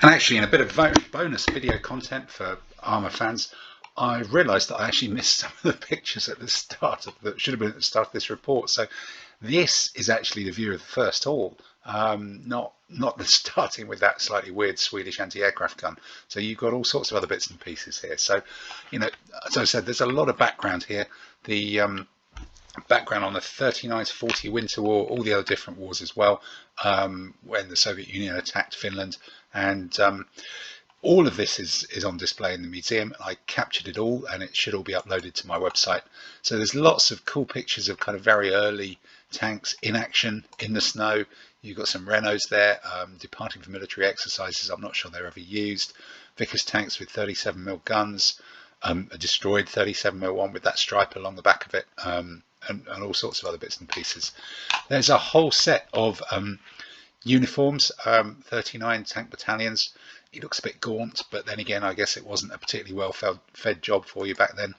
And actually, in a bit of bonus video content for Armour fans, I realised that I actually missed some of the pictures at the start of that should have been at the start of this report. So this is actually the view of the first hall, not the starting with that slightly weird Swedish anti-aircraft gun. So you've got all sorts of other bits and pieces here. So, as I said, there's a lot of background here. The background on the 39 to 40 Winter War, all the other different wars as well, when the Soviet Union attacked Finland, and all of this is on display in the museum. I captured it all, and it should all be uploaded to my website. So there's lots of cool pictures of kind of very early tanks in action in the snow. You've got some Renaults there, departing for military exercises. I'm not sure they're ever used. Vickers tanks with 37mm guns, a destroyed 37mm one with that stripe along the back of it, and all sorts of other bits and pieces. There's a whole set of uniforms, 39 tank battalions. He looks a bit gaunt, but then again, I guess it wasn't a particularly well-fed job for you back then.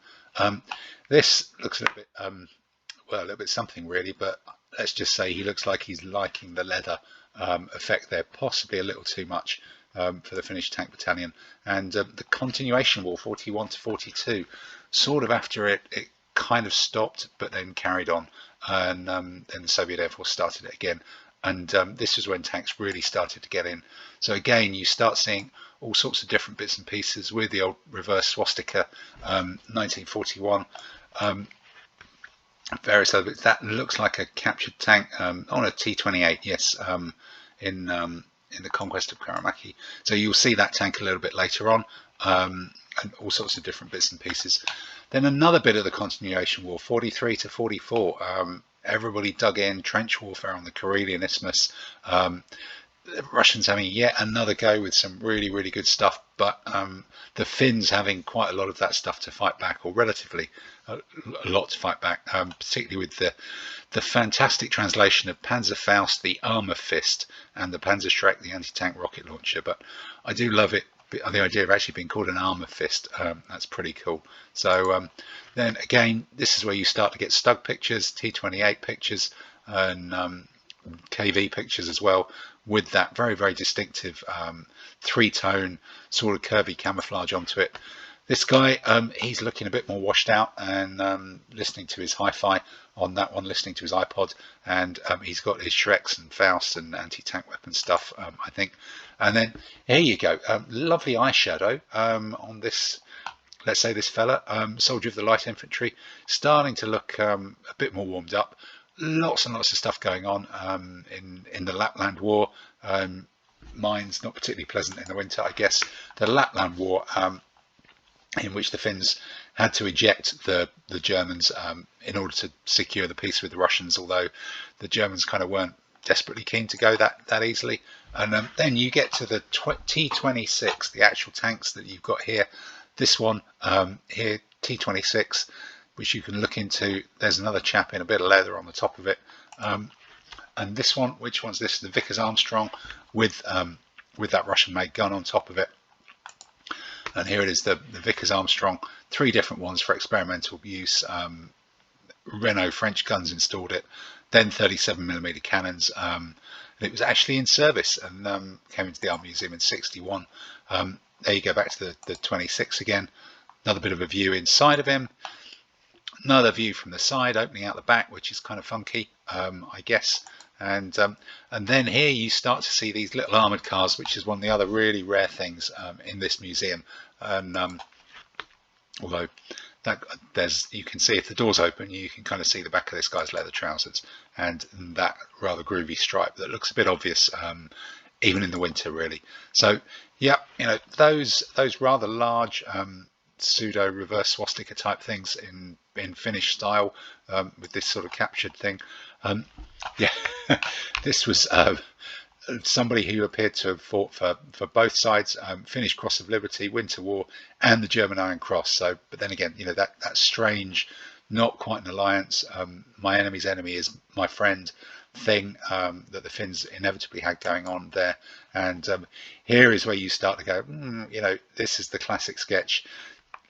This looks a little bit, well, a little bit something really, but let's just say he looks like he's liking the leather effect there, possibly a little too much for the Finnish tank battalion. And the continuation war, 41 to 42, sort of after it kind of stopped, but then carried on, and then the Soviet Air Force started it again. And this is when tanks really started to get in. So again, you start seeing all sorts of different bits and pieces with the old reverse swastika, 1941, various other bits. That looks like a captured tank on a T-28, yes, in the conquest of Karamaki. So you'll see that tank a little bit later on, and all sorts of different bits and pieces. Then another bit of the continuation war, 43 to 44. Everybody dug in, trench warfare on the Karelian Isthmus. The Russians having yet another go with some really, really good stuff, but the Finns having quite a lot of that stuff to fight back, or relatively a lot to fight back, particularly with the fantastic translation of Panzerfaust, the armour fist, and the Panzerschreck, the anti-tank rocket launcher. But I do love it. The idea of actually being called an armour fist, that's pretty cool. So then again, this is where you start to get Stug pictures, T-28 pictures, and KV pictures as well, with that very, very distinctive three-tone sort of curvy camouflage onto it. This guy, he's looking a bit more washed out, and listening to his hi-fi on that one, listening to his iPod, and he's got his Shreks and Faust and anti-tank weapon stuff, I think. And then here you go, lovely eyeshadow on this, let's say this fella, soldier of the light infantry, starting to look a bit more warmed up. Lots and lots of stuff going on in the Lapland War. Mines not particularly pleasant in the winter, I guess. The Lapland War, in which the Finns had to eject the Germans in order to secure the peace with the Russians, although the Germans kind of weren't desperately keen to go that easily. And then you get to the T-26, the actual tanks that you've got here. This one here, T-26, which you can look into. There's another chap in a bit of leather on the top of it. And this one, which one's this? The Vickers Armstrong with that Russian-made gun on top of it. And here it is, the Vickers Armstrong, 3 different ones for experimental use. Renault French guns installed it, then 37mm cannons. And it was actually in service and came into the Armour Museum in '61. There you go, back to the 26 again. Another bit of a view inside of him. Another view from the side, opening out the back, which is kind of funky, I guess. And then here you start to see these little armoured cars, which is one of the other really rare things in this museum. And although you can see if the doors open, you can kind of see the back of this guy's leather trousers and that rather groovy stripe that looks a bit obvious, even in the winter, really. So yeah, those rather large pseudo reverse swastika type things in Finnish style, with this sort of captured thing. Yeah, this was somebody who appeared to have fought for both sides, Finnish Cross of Liberty, Winter War, and the German Iron Cross. So, but then again, that strange, not quite an alliance, my enemy's enemy is my friend thing that the Finns inevitably had going on there. And here is where you start to go, this is the classic sketch.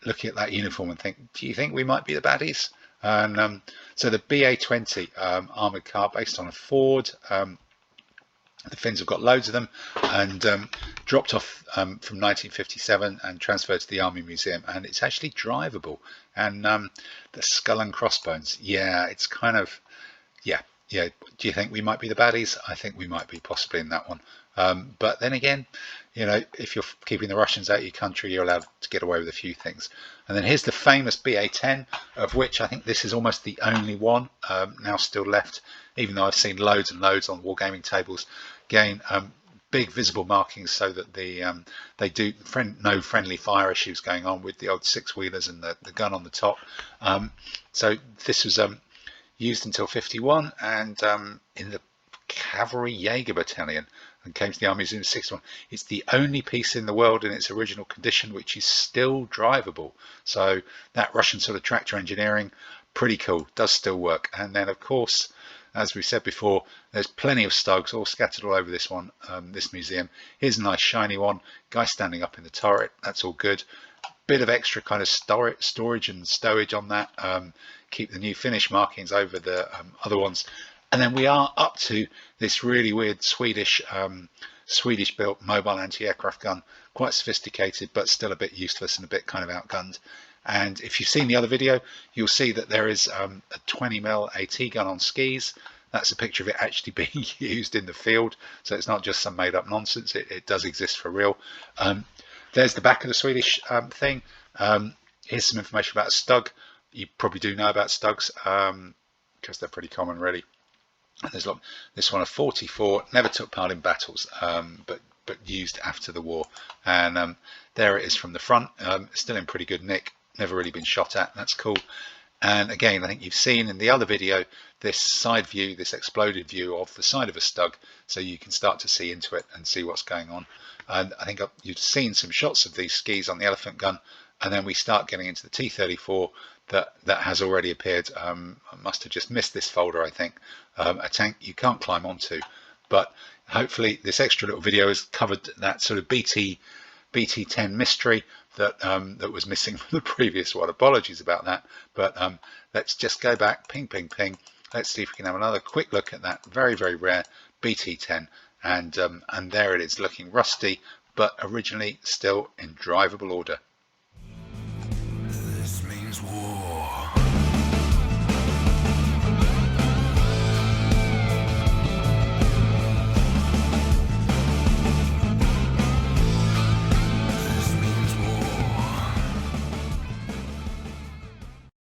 Looking at that uniform and think, do you think we might be the baddies? And so the BA-20 armoured car, based on a Ford, The Finns have got loads of them, and dropped off from 1957 and transferred to the Army Museum, and it's actually drivable. And the skull and crossbones, yeah, it's kind of, yeah, yeah. Do you think we might be the baddies? I think we might be possibly in that one. But then again, you know, if you're keeping the Russians out of your country, you're allowed to get away with a few things. And then here's the famous BA-10, of which I think this is almost the only one now still left, even though I've seen loads and loads on wargaming tables. Again, big visible markings so that they do no friendly fire issues going on with the old six-wheelers and the gun on the top. So this was used until 51, and in the Cavalry Jaeger Battalion, and came to the Army Museum in 61. It's the only piece in the world in its original condition which is still drivable. So that Russian sort of tractor engineering, pretty cool, does still work. And then of course, as we said before, there's plenty of Stugs all scattered all over this one, this museum. Here's a nice shiny one, guy standing up in the turret, that's all good. Bit of extra kind of storage and stowage on that, keep the new finish markings over the other ones. And then we are up to this really weird Swedish built mobile anti-aircraft gun, quite sophisticated but still a bit useless and a bit kind of outgunned. And if you've seen the other video, you'll see that there is a 20mm AT gun on skis. That's a picture of it actually being used in the field, so it's not just some made up nonsense, it does exist for real. There's the back of the Swedish thing. Here's some information about a Stug. You probably do know about Stugs because they're pretty common really. And there's this one of 44, never took part in battles, but used after the war. And there it is from the front, still in pretty good nick, never really been shot at, that's cool. And again, I think you've seen in the other video this side view, this exploded view of the side of a Stug, so you can start to see into it and see what's going on. And I think you've seen some shots of these skis on the elephant gun, and then we start getting into the T-34 that has already appeared. I must have just missed this folder, I think. A tank you can't climb onto, but hopefully this extra little video has covered that sort of BT-10 mystery that that was missing from the previous one. Apologies about that, but let's just go back, ping, ping, ping. Let's see if we can have another quick look at that very, very rare BT-10, and there it is, looking rusty, but originally still in drivable order.